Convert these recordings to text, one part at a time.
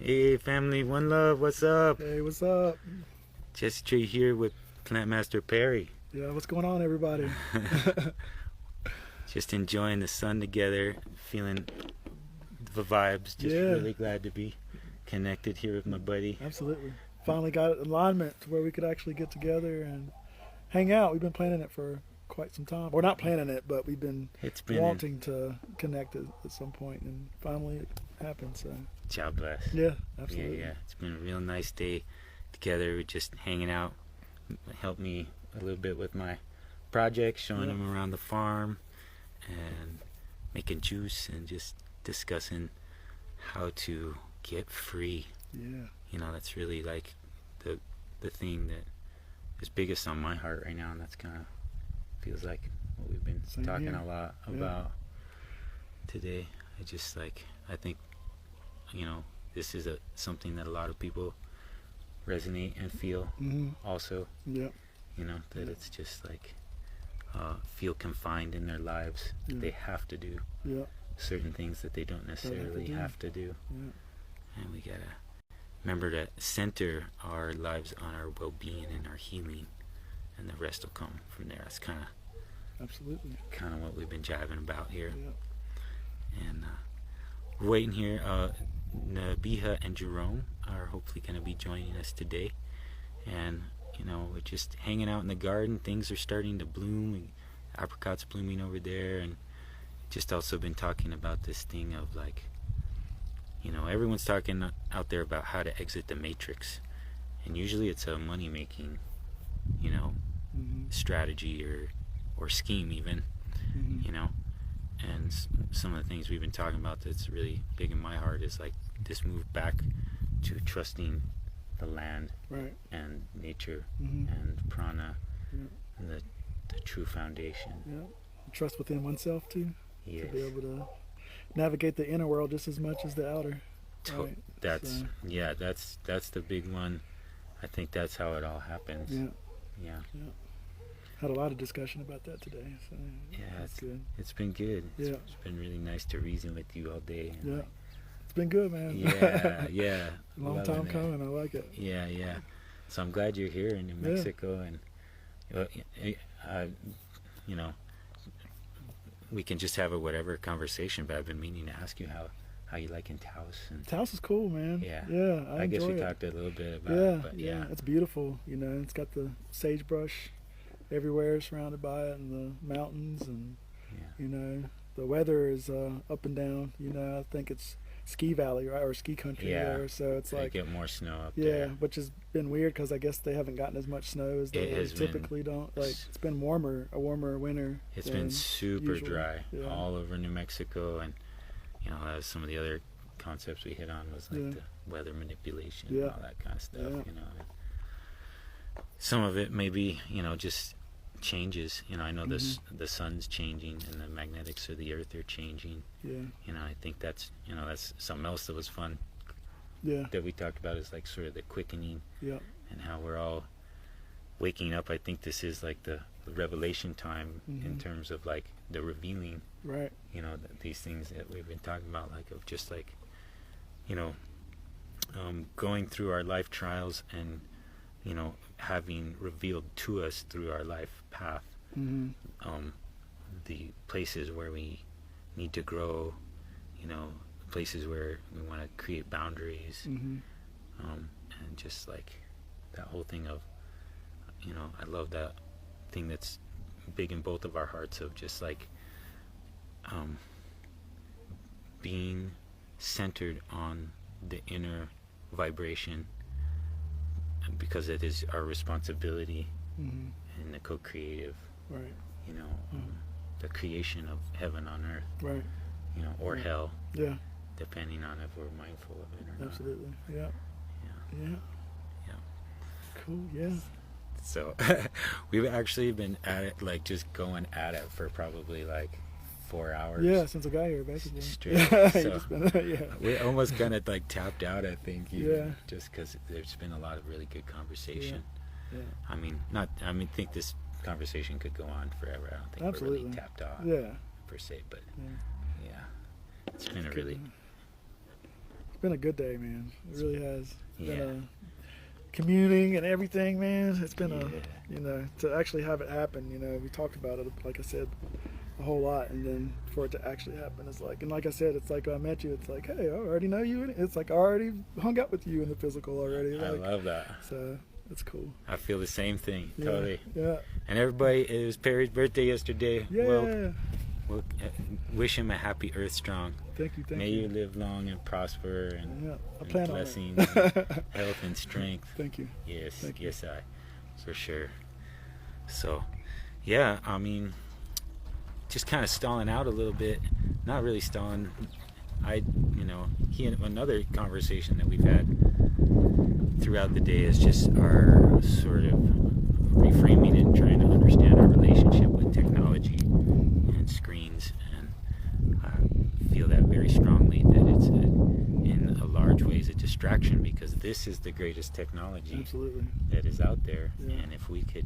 Hey family, one love, what's up? Hey, what's up? Jesse Tree here with Plant Master Perry. Yeah, what's going on, everybody? Just enjoying the sun together, feeling the vibes. Just Yeah. really glad to be connected here with my buddy. Absolutely. Finally got alignment to where we could actually get together and hang out. We've been planning it for quite some time. Or not planning it, but we've been It's been wanting to connect at some point, and finally it happened. So, God bless. yeah, absolutely. Yeah. It's been a real nice day together. We're just hanging out. Helped me a little bit with my project, showing Yeah. him around the farm and making juice and just discussing how to get free. Yeah. You know, that's really like the thing that is biggest on my heart right now, and that's kind of feels like what we've been Same talking here. a lot Yeah. about today. I think this is something that a lot of people resonate and feel Mm-hmm. also. Yeah. That it's just like feel confined in their lives. Yeah. They have to do Yeah. certain things that they don't necessarily do. have to do. Yeah. And we gotta remember to center our lives on our well-being and our healing, and the rest will come from there. That's kind Absolutely. of what we've been jiving about here. Yeah. And we're waiting here. Nabiha and Jerome are hopefully going to be joining us today, and we're just hanging out in the garden. Things are starting to bloom. Apricots blooming over there, and just also been talking about this thing of like, everyone's talking out there about how to exit the matrix, and usually it's a money making Mm-hmm. strategy or scheme even. Mm-hmm. And some of the things we've been talking about that's really big in my heart is like this move back to trusting the land Right. and nature Mm-hmm. and prana, Yeah. and the true foundation. Yeah. Trust within oneself too. Yes. To be able to navigate the inner world just as much as the outer. Right. That's So, that's the big one. I think that's how it all happens. yeah. Yeah. Had a lot of discussion about that today. So Yeah, that's good. It's been good. Yeah. It's been really nice to reason with you all day. And Yeah. It's been good, man. Yeah. Long Loving time it. coming. I like it. Yeah. So I'm glad you're here in New Yeah. Mexico, and you know, we can just have a whatever conversation. But I've been meaning to ask you how you like in Taos, and Taos is cool, man. Yeah. Yeah. I guess enjoy we it. talked a little bit about Yeah. it. But yeah. It's beautiful. It's got the sagebrush everywhere, surrounded by it, and the mountains, and Yeah. the weather is up and down. I think it's ski valley, right, or ski country Yeah. there. So it's They like, get more snow up yeah, there. which has been weird because I guess they haven't gotten as much snow as It they has been- typically don't. Like, it's been a warmer winter. It's than been super usual. dry Yeah. all over New Mexico, and that was some of the other concepts we hit on was like Yeah. the weather manipulation Yeah. and all that kind of stuff. Yeah. Some of it maybe just changes. I know Mm-hmm. the sun's changing and the magnetics of the earth are changing. Yeah, I think that's something else that was fun yeah, that we talked about is like sort of the quickening yeah, and how we're all waking up. I think this is like the revelation time in Mhm. terms of like the revealing, right, these things that we've been talking about, like of just like, going through our life trials and, having revealed to us through our life path, mm-hmm. the places where we need to grow, places where we want to create boundaries, Mm-hmm. and just like that whole thing of, I love that thing that's big in both of our hearts of just like being centered on the inner vibration, because it is our responsibility Mm-hmm. in the co-creative, Right, the creation of heaven on earth, right, or Yeah. hell, yeah, depending on if we're mindful of it or absolutely, yeah, not. yeah, Yeah. cool, yeah, So we've actually been at it, like just going at it for probably like 4 hours. yeah. Since I got here, basically, Straight. Yeah, So- just been, yeah, We're almost kind of like tapped out, I think. Yeah. Just because there's been a lot of really good conversation. yeah, I think this conversation could go on forever. I don't think we're Absolutely. really tapped out yeah, per se, but yeah. yeah, it's been a Good, really man. been a good day, man. It really has. It's Yeah. been communing and everything, man. It's been Yeah. to actually have it happen. We talked about it, like I said, a whole lot, and then for it to actually happen, it's like, and like I said, it's like when I met you, it's like, hey, I already know you. It's like I already hung out with you in the physical already. I Like, love that. so it's cool. I feel the same thing. Yeah, Totally. Yeah. And everybody, it was Perry's birthday yesterday. Yeah. We'll wish him a happy Earth Strong. Thank you. May you live long and prosper and, Yeah. I and plan on blessings, it. and health and strength. Thank you. Yes, Thank you. yes, for sure. So, yeah, I mean, just kind of stalling out a little bit. Not really stalling. He and another conversation that we've had throughout the day is just our sort of reframing and trying to understand our relationship with technology and screens. And I feel that very strongly that it's in a large ways a distraction, because this is the greatest technology Absolutely. that is out there. Yeah. And if we could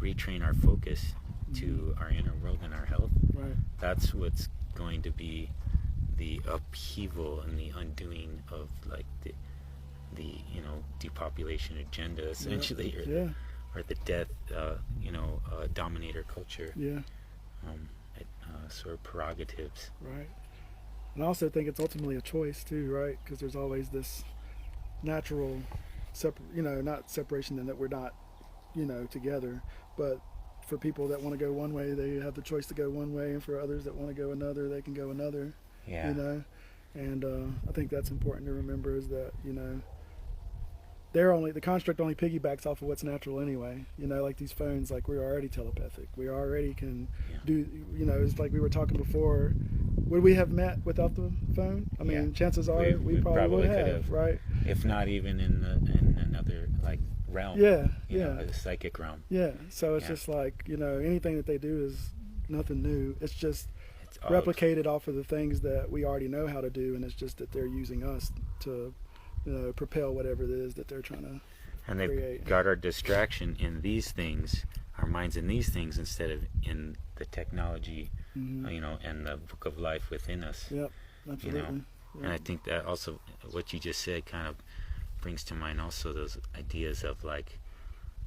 retrain our focus to our inner world and our health, Right. that's what's going to be the upheaval and the undoing of like the depopulation agenda, essentially, Yeah. or the death dominator culture, Yeah. sort of prerogatives. Right. And I also think it's ultimately a choice too, right? Because there's always this natural, not separation in that we're not, together. But for people that want to go one way, they have the choice to go one way, and for others that want to go another, they can go another. Yeah. And I think that's important to remember, is that the construct only piggybacks off of what's natural anyway. Like these phones, like we're already telepathic. We already can do. It's like we were talking before. Would we have met without the phone? I mean, chances are we probably would have, right? If not even in another like realm. Yeah, the psychic realm. Yeah. So it's just like anything that they do is nothing new. It's just replicated off of the things that we already know how to do, and it's just that they're using us to propel whatever it is that they're trying to and they've create. got our distraction in these things, our minds in these things, instead of in the technology, and the book of life within us. Yep, absolutely. And I think that also what you just said kind of brings to mind also those ideas of like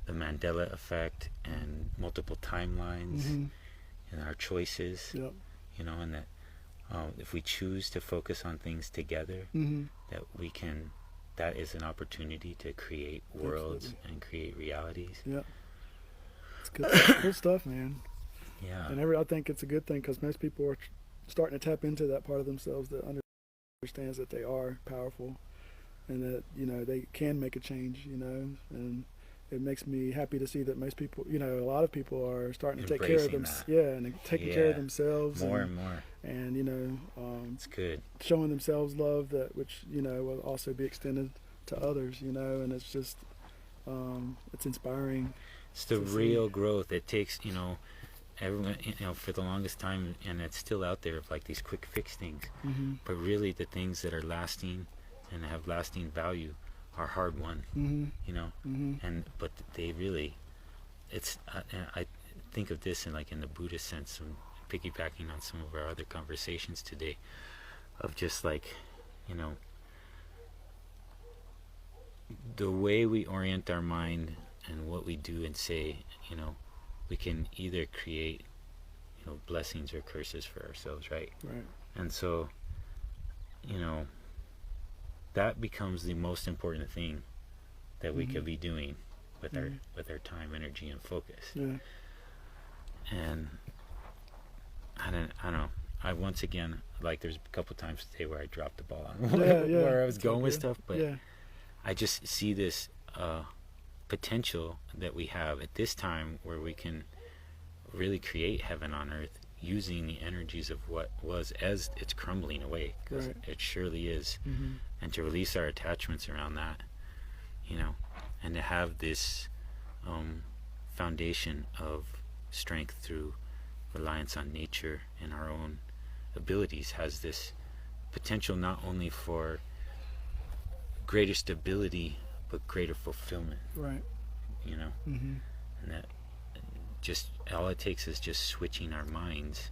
the Mandela effect and multiple timelines and our choices. Yep. And that if we choose to focus on things together, that we can, that is an opportunity to create worlds and create realities. Yeah, it's good, cool stuff, man. Yeah. And I think it's a good thing, because most people are starting to tap into that part of themselves that understands that they are powerful, and that they can make a change. And it makes me happy to see that most people, a lot of people are starting to take care of themselves. Yeah, and taking care of themselves more and more. And it's good. Showing themselves love, which will also be extended to others. And it's just it's inspiring. It's the real growth. It takes everyone for the longest time, and it's still out there, of like these quick fix things. But really, the things that are lasting and have lasting value are hard won. But they really, it's I think of this in the Buddhist sense, and piggybacking on some of our other conversations today, of just the way we orient our mind and what we do and say, we can either create blessings or curses for ourselves, right? And so that becomes the most important thing that we could be doing with our time, energy, and focus. And I don't know. I once again, there's a couple times today where I dropped the ball on where I was going with stuff, but I just see this potential that we have at this time, where we can really create heaven on earth using the energies of what was, as it's crumbling away, because it surely is, and to release our attachments around that, and to have this foundation of strength through reliance on nature and our own abilities, has this potential not only for greater stability but greater fulfillment. And that just all it takes is just switching our minds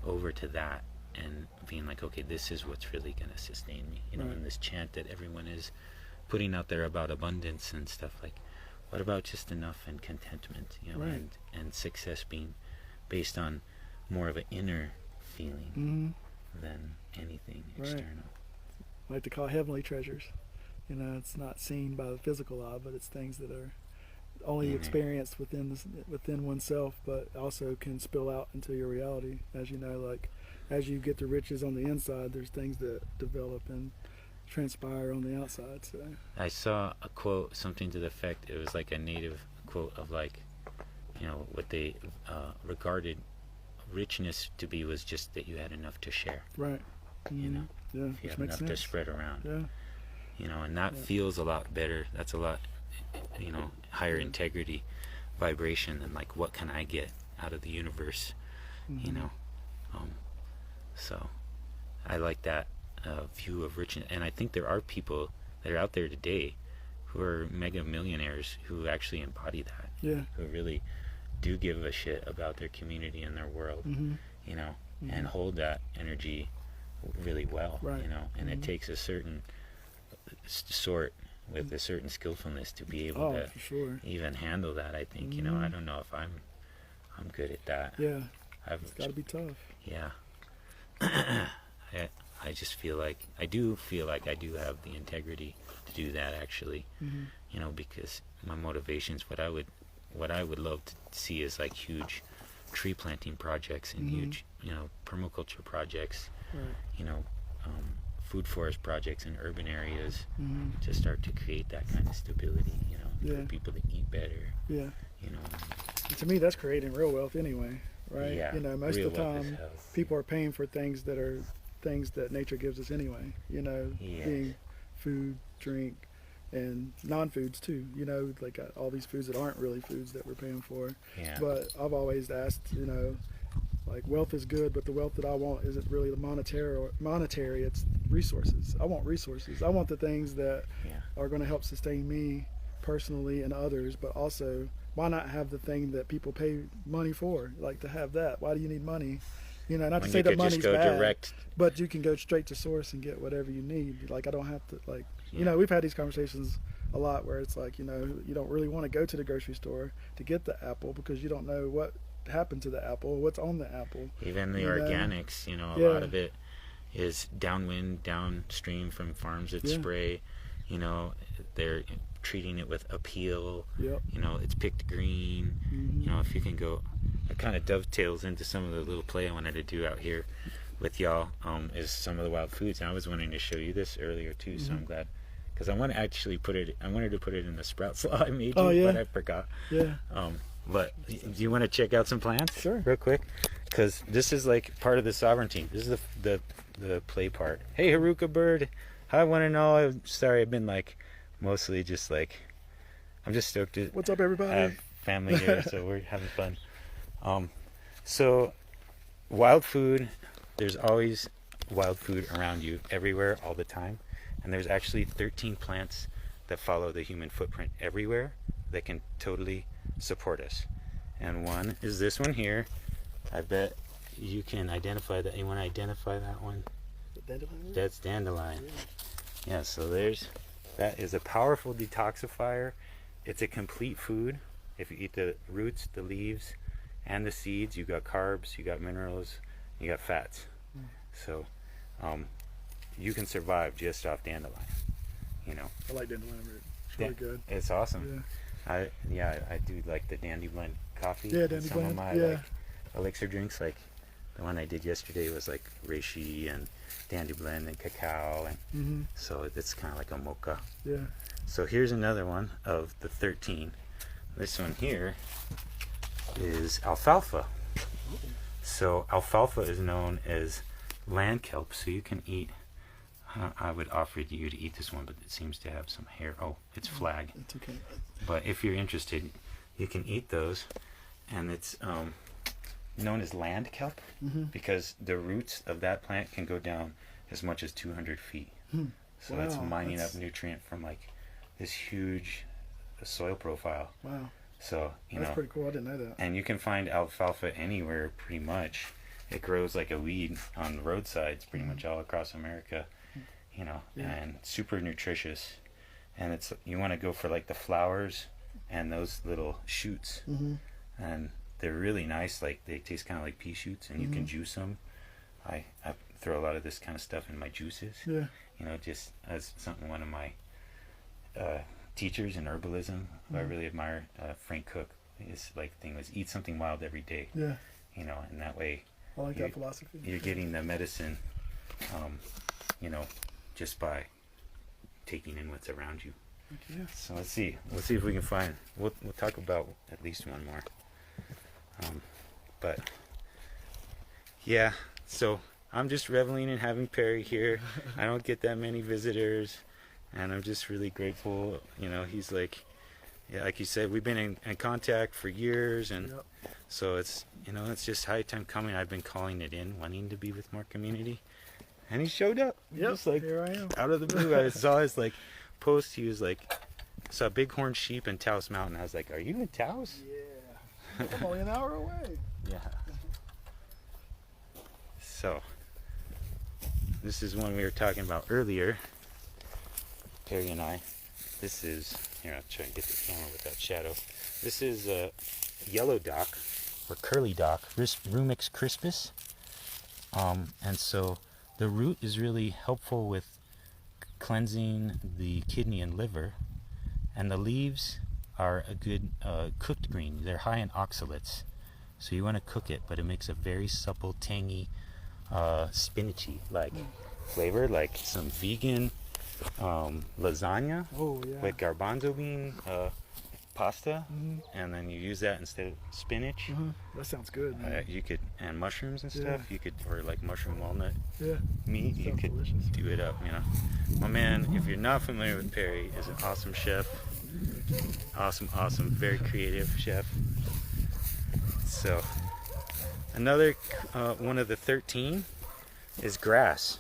over to that, and being like, okay, this is what's really going to sustain me, you know. Right. And this chant that everyone is putting out there about abundance and stuff, like, what about just enough and contentment, you know, Right. and success being based on more of an inner feeling Mm-hmm. than anything Right. external. I like to call heavenly treasures. You know, it's not seen by the physical eye, but it's things that are only Mhm. experienced within oneself, but also can spill out into your reality. As you know, like as you get the riches on the inside, there's things that develop and transpire on the outside. So I saw a quote, something to the effect, it was like a native quote of like, you know, what they regarded richness to be was just that you had enough to share, right, you know, yeah, if you which have makes enough to sense. spread around, Yeah, you know, and that Yeah. feels a lot better. That's a lot, you know, higher Yeah. integrity vibration than like, what can I get out of the universe, you Mhm. know. So I like that view of richness, and I think there are people that are out there today who are mega millionaires who actually embody that, Yeah. who really do give a shit about their community and their world, Mm-hmm. you know, Mhm. and hold that energy really well, Right. you know, and Mhm. it takes a certain sort with a certain skillfulness to be able Oh, to for sure. even handle that. I think, you know, I Mhm. don't know if I'm good at that. Yeah, I've it's got to be tough. yeah. I just feel like I do have the integrity to do that, actually, Mm-hmm. you know, because my motivations, what I would love to see is like huge tree planting projects and Mhm. huge, you know, permaculture projects, Right. you know, food forest projects in urban areas Mm-hmm. to start to create that kind of stability, you know, Yeah. for people to eat better, Yeah. you know. To me, that's creating real wealth anyway, right? Yeah, You know, most real of the wealth is time, health. people are paying for things that are things that nature gives us anyway. You know, Yes. being food, drink, and non-foods too. You know, like all these foods that aren't really foods that we're paying for. Yeah. But I've always asked, you know, like wealth is good, but the wealth that I want isn't really the monetary. It's resources. I want resources. I want the things that Yeah. are going to help sustain me personally and others, but also why not have the thing that people pay money for? Like to have that. Why do you need money? You know, not When to say you that could money's just go bad, direct. but you can go straight to source and get whatever you need. Like I don't have to like Yeah. you know, we've had these conversations a lot where it's like, you know, you don't really want to go to the grocery store to get the apple because you don't know what happened to the apple, what's on the apple. Even the You know? organics, you know, a Yeah. lot of it is downwind, downstream from farms that Yeah. spray. You know, they're treating it with a peel. Yep. You know, it's picked green. Mhm. You know, if you can go, it kind of dovetails into some of the little play I wanted to do out here with y'all. Is some of the wild foods, and I was wanting to show you this earlier too. So I'm Mhm. glad, because I want to actually put it. I wanted to put it in the sprout slaw I made you, Oh, yeah. but I forgot. Yeah. But do you want to check out some plants? Sure. Real quick, because this is like part of the sovereignty. This is the play part. Hey, Haruka bird. I want to know. I'm sorry, I've been like mostly just like I'm just stoked to What's up, everybody? have family here, so we're having fun. So wild food. There's always wild food around you, everywhere, all the time, and there's actually 13 plants that follow the human footprint everywhere that can totally support us. And one is this one here. I bet you can identify that. You want to identify that one? Dandelion? That's dandelion. Yeah. Yeah, so that is a powerful detoxifier. It's a complete food. If you eat the roots, the leaves, and the seeds, you got carbs, you got minerals, you got fats. Mm. So you can survive just off dandelion. You know, I like dandelion root. It's really good. it's awesome. Yeah. I do like the Dandy Blend coffee. Yeah, and Dandy some Blend, of my yeah. like elixir drinks, like the one I did yesterday was like reishi and Dandy Blend and cacao, and Mhm. so it's kind of like a mocha. Yeah. So here's another one of the 13. This one here is alfalfa. So alfalfa is known as land kelp, so you can eat. I would offer you to eat this one, but it seems to have some hair. Oh, it's flag. It's okay. But if you're interested, you can eat those, and it's known as land kelp Mhm. because the roots of that plant can go down as much as 200 feet. Hmm. So that's Wow, mining that's- up nutrient from like this huge soil profile. Wow. So That's pretty cool. I didn't know that. and you can find alfalfa anywhere pretty much. it grows like a weed on the roadsides pretty much all across America, you know, and super nutritious. And it's, you want to go for like the flowers and those little shoots, and they're really nice. Like they taste kind of like pea shoots, and you can juice them. I throw a lot of this kind of stuff in my juices. Yeah. You know, just as something one of my teachers in herbalism, who I really admire, Frank Cook, his like thing was eat something wild every day. Yeah. You know, and that way I like that philosophy. you're getting the medicine, you know, just by taking in what's around you. Yeah. So let's see if we can find. We'll talk about at least one more. But yeah, so I'm just reveling in having Perry here. I don't get that many visitors, and I'm just really grateful. You know, he's like, yeah, like you said, we've been in contact for years, and so it's, you know, it's just high time coming. I've been calling it in, wanting to be with more community, and he showed up. Yep, Just like here I am. out of the blue. I saw his like post. He was like, saw bighorn sheep in Taos Mountain. I was like, are you in Taos? Yeah. I'm only an hour away. Yeah. So this is one we were talking about earlier, Perry and I. This is, here, I'll try and get the camera without shadow. This is a yellow dock, or curly dock, Rumix crispus. And so the root is really helpful with cleansing the kidney and liver, and the leaves are a good cooked green. They're high in oxalates, so you want to cook it, but it makes a very supple, tangy, spinachy like flavor, like some vegan lasagna with garbanzo bean pasta, and then you use that instead of spinach. That sounds good, man. You could, and mushrooms and stuff. You could, or like mushroom walnut meat. You Sounds could delicious. do it up. You know, my man. If you're not familiar with Perry, is an awesome chef. Awesome, very creative chef. So another one of the 13 is grass.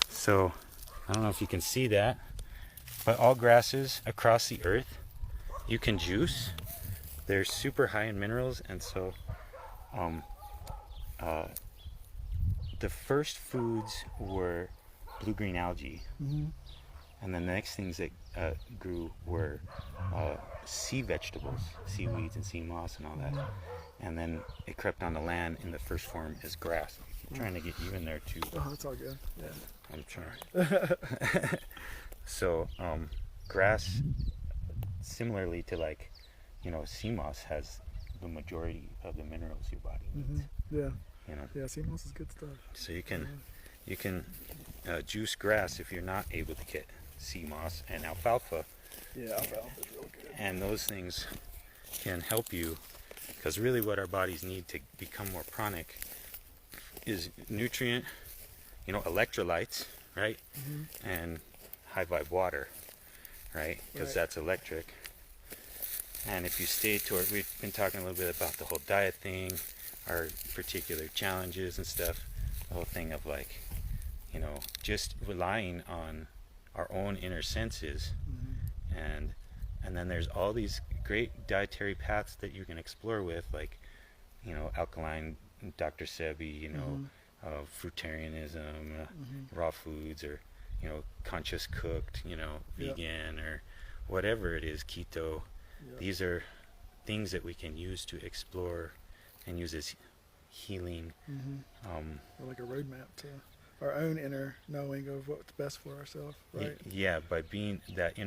So I don't know if you can see that, but all grasses across the earth you can juice. They're super high in minerals, and so the first foods were blue-green algae, and then the next things that grew were sea vegetables, seaweeds and sea moss and all that, and then it crept on the land in the first form as grass. I'm trying to get you in there too. Oh, that's all good. Yeah. I'm trying. So grass, similarly to like, you know, sea moss, has the majority of the minerals your body needs. Yeah. You know. Yeah, sea moss is good stuff. So you can juice grass if you're not able to get sea moss and alfalfa. Yeah, alfalfa is real good. And those things can help you, because really what our bodies need to become more pranic is nutrient, you know, electrolytes, right? And high vibe water, right? Because that's electric. And if you stay to it, we've been talking a little bit about the whole diet thing, our particular challenges and stuff, the whole thing of like, you know, just relying on our own inner senses. And then there's all these great dietary paths that you can explore with, like, you know, alkaline Dr. Sebi, you know, fruitarianism, raw foods, or, you know, conscious cooked, you know, vegan, or whatever it is, keto. These are things that we can use to explore and use as healing. Or like a roadmap to our own inner knowing of what's best for ourselves, right? Yeah, by being that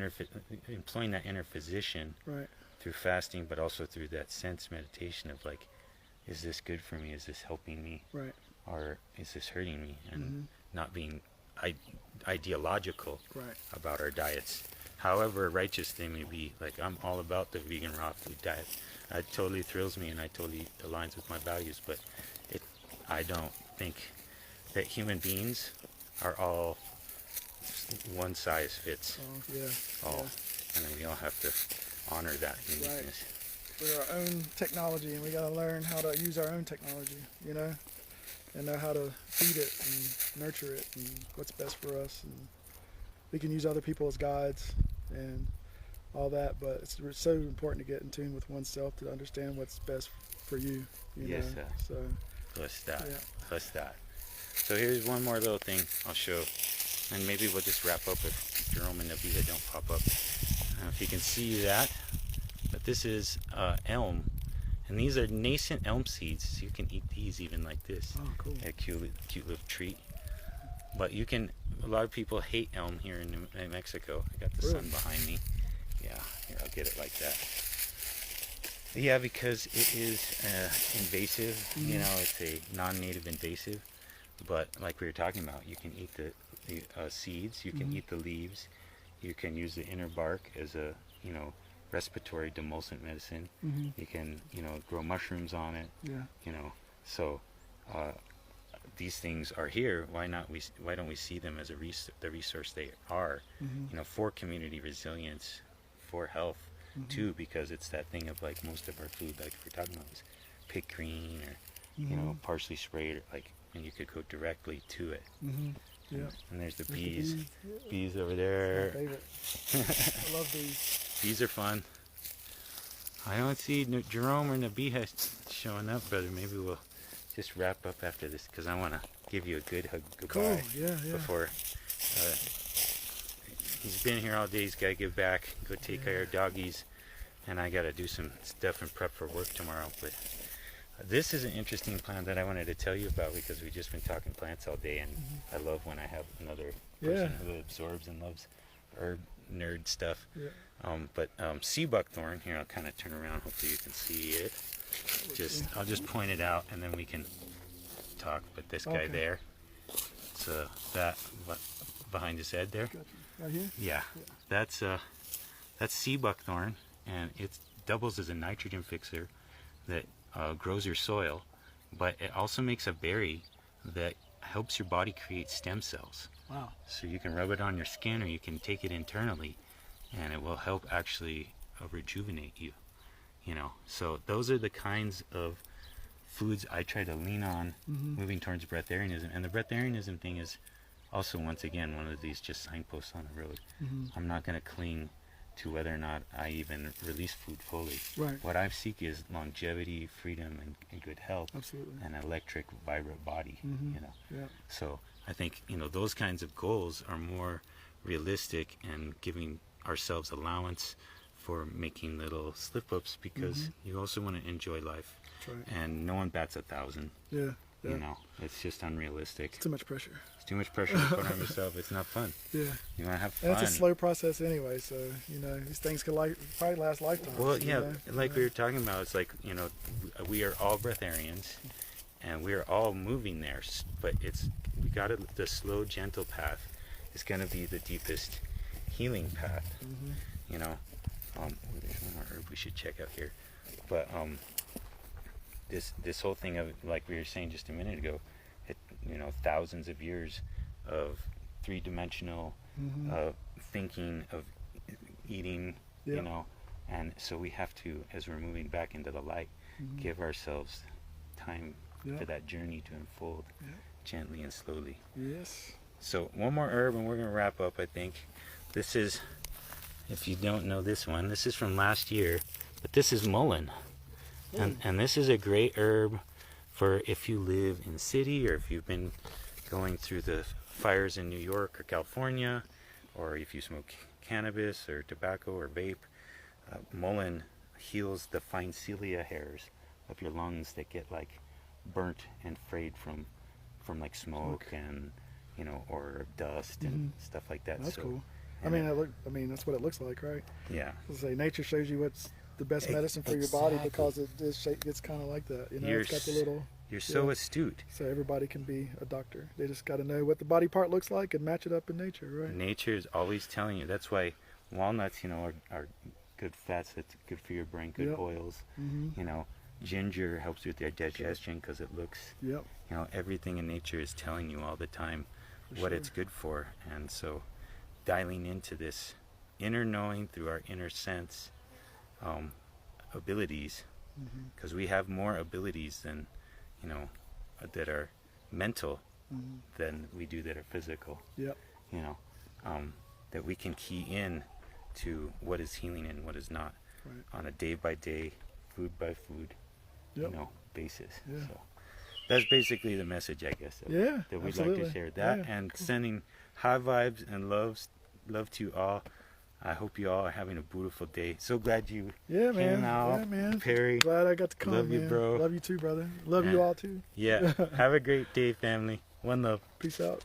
employing that inner physician, Right. through fasting, but also through that sense meditation of like, is this good for me? Is this helping me? Right. Or is this hurting me? And not being ideological about our diets. However righteous they may be. Like, I'm all about the vegan raw food diet. It totally thrills me and I totally aligns with my values, but I don't think that human beings are all one size fits all. And then we all have to honor that uniqueness. We're our own technology, and we got to learn how to use our own technology, you know, and know how to feed it and nurture it and what's best for us. And we can use other people as guides and all that, but it's so important to get in tune with oneself to understand what's best for you. You know? Sir. So plus that, Yeah. plus that. So here's one more little thing I'll show, and maybe we'll just wrap up if Jerome and Nabiha don't pop up. If you can see that, but this is elm, and these are nascent elm seeds. So you can eat these even like this. Oh, cool. A cute little treat. But you can. A lot of people hate elm here in New Mexico. I got the Really? sun behind me. Yeah, here I'll get it like that. Yeah, because it is invasive. You know, it's a non-native invasive. But like we were talking about, you can eat the seeds. You can eat the leaves. You can use the inner bark as a respiratory demulcent medicine. You can grow mushrooms on it. Yeah. So these things are here. Why don't we see them as the resource they are? For community resilience, for health too, because it's that thing of like most of our food, like if we're talking about is pig green or partially sprayed, and you could go directly to it. Yeah. And there's the There's bees. The Bees over My there. favorite. I love these. Bees are fun. I don't see Jerome or Nabiha showing up, brother. Maybe we'll just wrap up after this because I want to give you a good hug goodbye. Cool. Yeah. Before he's been here all day. He's got to get back, go take care of doggies, and I got to do some stuff and prep for work tomorrow. But this is an interesting plant that I wanted to tell you about because we've just been talking plants all day, and I love when I have another person who absorbs and loves herb nerd stuff. Yeah. But sea buckthorn, here I'll kind of turn around, hopefully you can see it. I'll just point it out and then we can talk. But this guy there, so that behind his head there, Gotcha. Right here. yeah. That's sea buckthorn, and it doubles as a nitrogen fixer that grows your soil, but it also makes a berry that helps your body create stem cells. Wow. So you can rub it on your skin or you can take it internally, and it will help actually rejuvenate you. So those are the kinds of foods I try to lean on moving towards breatharianism. And the breatharianism thing is also, once again, one of these just signposts on the road. I'm not going to cling to whether or not I even release food fully. Right. What I seek is longevity, freedom, and good health. Absolutely. An electric, vibrant body. Yeah. So I think those kinds of goals are more realistic and giving ourselves allowance for making little slip-ups because you also want to enjoy life. That's right. And no one bats 1,000. Yeah. It's just unrealistic. It's too much pressure. It's too much pressure to put on yourself. It's not fun. Yeah. You want to have fun. And it's a slow process anyway, so these things could probably last lifetimes. Well, yeah, like we were talking about, it's like we are all breatharians, and we are all moving there. But we got the slow, gentle path is going to be the deepest healing path. There's one more herb we should check out here, but this whole thing of, like we were saying just a minute ago, thousands of years of three-dimensional thinking of eating, and so we have to, as we're moving back into the light, give ourselves time for that journey to unfold gently and slowly. Yes. So one more herb and we're going to wrap up, I think. This is, if you don't know this one, this is from last year, but this is mullein. And this is a great herb for if you live in the city or if you've been going through the fires in New York or California, or if you smoke cannabis or tobacco or vape. Mullein heals the fine cilia hairs of your lungs that get like burnt and frayed from like smoke and or dust and stuff like that. That's cool. And that's what it looks like, right? Yeah. Say nature shows you what's the best medicine for your body because it's kind of like that. It's got the little. You're so astute. So everybody can be a doctor. They just got to know what the body part looks like and match it up in nature, right? Nature is always telling you. That's why walnuts, are good fats. That's good for your brain. Good oils. Ginger helps with your digestion because it looks. Yep. Everything in nature is telling you all the time what it's good for, and so dialing into this inner knowing through our inner sense abilities, because we have more abilities than that are mental than we do that are physical. Yep. That we can key in to what is healing and what is not on a day by day, food by food basis. Yeah. So that's basically the message, I guess, Yeah, that we'd absolutely. like to share. That Yeah, and cool. sending high vibes and love to you all. I hope you all are having a beautiful day. So glad you Yeah, man. came out, Yeah, man. Perry. Glad I got to come, Love you, man. bro. Love you too, brother. Love Yeah. you all too. Yeah. Have a great day, family. One love. Peace out.